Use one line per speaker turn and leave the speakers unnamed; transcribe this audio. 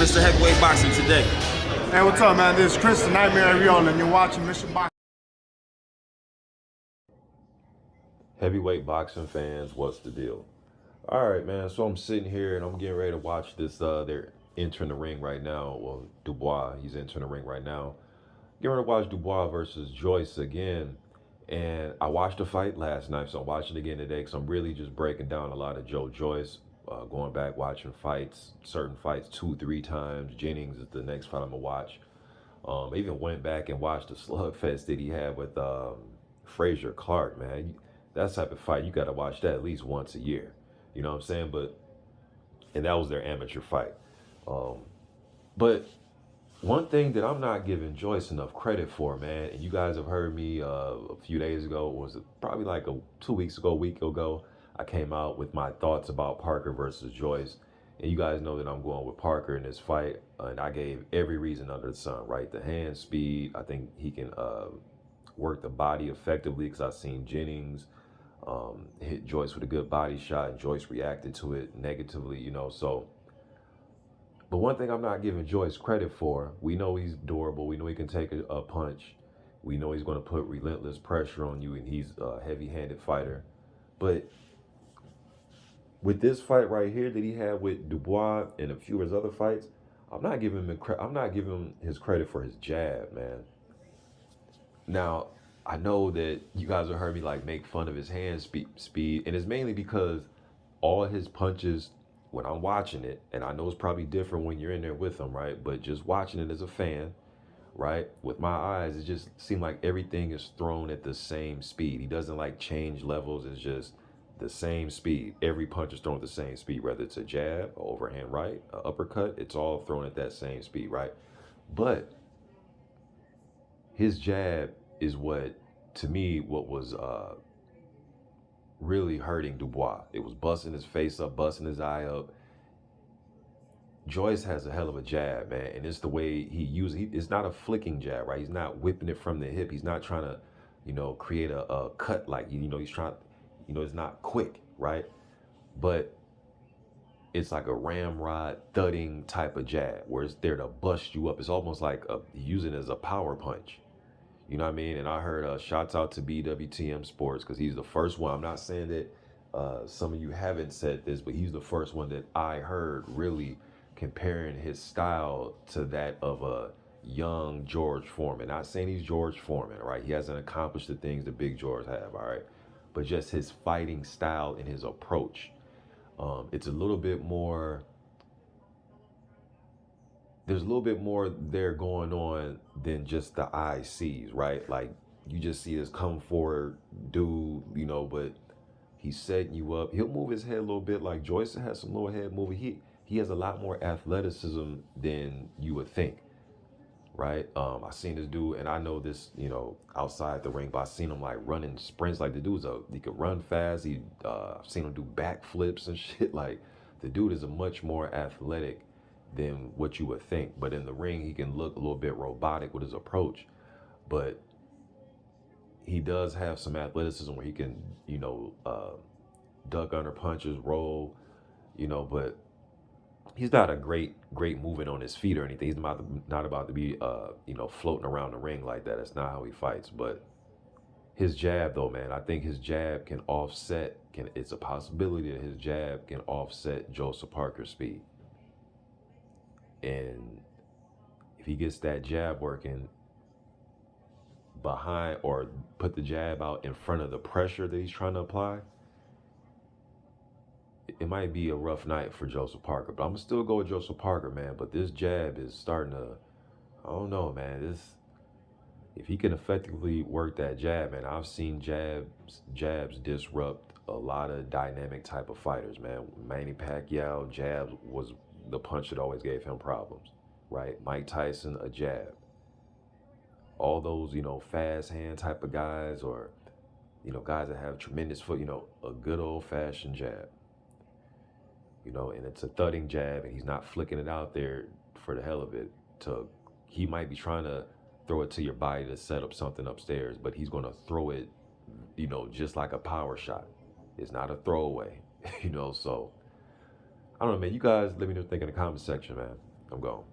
Mr. Heavyweight Boxing today?
Hey, what's up, man? This is Chris, the Nightmare Ariola, and you're watching Mr. Boxing.
Heavyweight boxing fans, what's the deal? All right, man. So I'm sitting here and I'm getting ready to watch this. They're entering the ring right now. Well, Dubois, he's entering the ring right now. Getting ready to watch Dubois versus Joyce again. And I watched the fight last night, so I'm watching it again today because I'm really just breaking down a lot of Joyce. Going back, watching fights, certain fights 2-3 times. Jennings is the next fight I'm gonna watch. I even went back and watched the slugfest that he had with Frazier Clark, man. That type of fight, you got to watch that at least once a year. You know what I'm saying? And that was their amateur fight. But one thing that I'm not giving Joyce enough credit for, man, and you guys have heard me a few days ago, was probably like 2 weeks ago, a week ago, I came out with my thoughts about Parker versus Joyce. And you guys know that I'm going with Parker in this fight. And I gave every reason under the sun, right? The hand speed, I think he can work the body effectively because I've seen Jennings hit Joyce with a good body shot and Joyce reacted to it negatively, you know. So, but one thing I'm not giving Joyce credit for, we know he's durable. We know he can take a punch. We know he's going to put relentless pressure on you, and he's a heavy-handed fighter. But with this fight right here that he had with Dubois and a few of his other fights, I'm not giving him his credit for his jab, man. Now, I know that you guys have heard me like make fun of his hand speed, and it's mainly because all his punches, when I'm watching it, and I know it's probably different when you're in there with him, right? But just watching it as a fan, right, with my eyes, it just seemed like everything is thrown at the same speed. He doesn't like change levels. It's just the same speed. Every punch is thrown at the same speed, whether it's a jab, an overhand right, an uppercut, it's all thrown at that same speed, right? But his jab is what, to me, what was really hurting Dubois. It was busting his face up, busting his eye up. Joyce has a hell of a jab, man, and it's the way he uses it. It's not a flicking jab, right? He's not whipping it from the hip. He's not trying to, create a cut like, he's trying, it's not quick, right? But it's like a ramrod thudding type of jab where it's there to bust you up. It's almost like using it as a power punch. You know what I mean? And I heard shouts out to BWTM Sports because he's the first one. I'm not saying that some of you haven't said this, but he's the first one that I heard really comparing his style to that of a young George Foreman. Not saying he's George Foreman, right? He hasn't accomplished the things that Big George have, all right? But just his fighting style and his approach. It's a little bit more, there's a little bit more there going on than just the eye sees, right? Like you just see this come forward dude, but he's setting you up. He'll move his head a little bit like Joyce has some little head moving. He has a lot more athleticism than you would think, right? I seen this dude, and I know this, outside the ring, but I seen him like running sprints. Like the dude's he could run fast. I've seen him do backflips and shit. Like the dude is a much more athletic than what you would think. But in the ring, he can look a little bit robotic with his approach. But he does have some athleticism where he can, duck under punches, roll, but he's not a great movement on his feet or anything. He's not about to be, floating around the ring like that. That's not how he fights. But his jab, though, man, I think his jab can offset. It's a possibility that his jab can offset Joseph Parker's speed. And if he gets that jab working behind or put the jab out in front of the pressure that he's trying to apply, it might be a rough night for Joseph Parker. But I'm going to still go with Joseph Parker, man. But this jab is starting to, I don't know, man. If he can effectively work that jab, man, I've seen jabs disrupt a lot of dynamic type of fighters, man. Manny Pacquiao, jabs was the punch that always gave him problems, right? Mike Tyson, a jab. All those, fast hand type of guys or, guys that have tremendous foot, a good old fashioned jab. And it's a thudding jab and he's not flicking it out there for the hell of it. He might be trying to throw it to your body to set up something upstairs, but he's going to throw it, just like a power shot. It's not a throwaway, so I don't know, man. You guys let me know what you think in the comment section, man. I'm gone.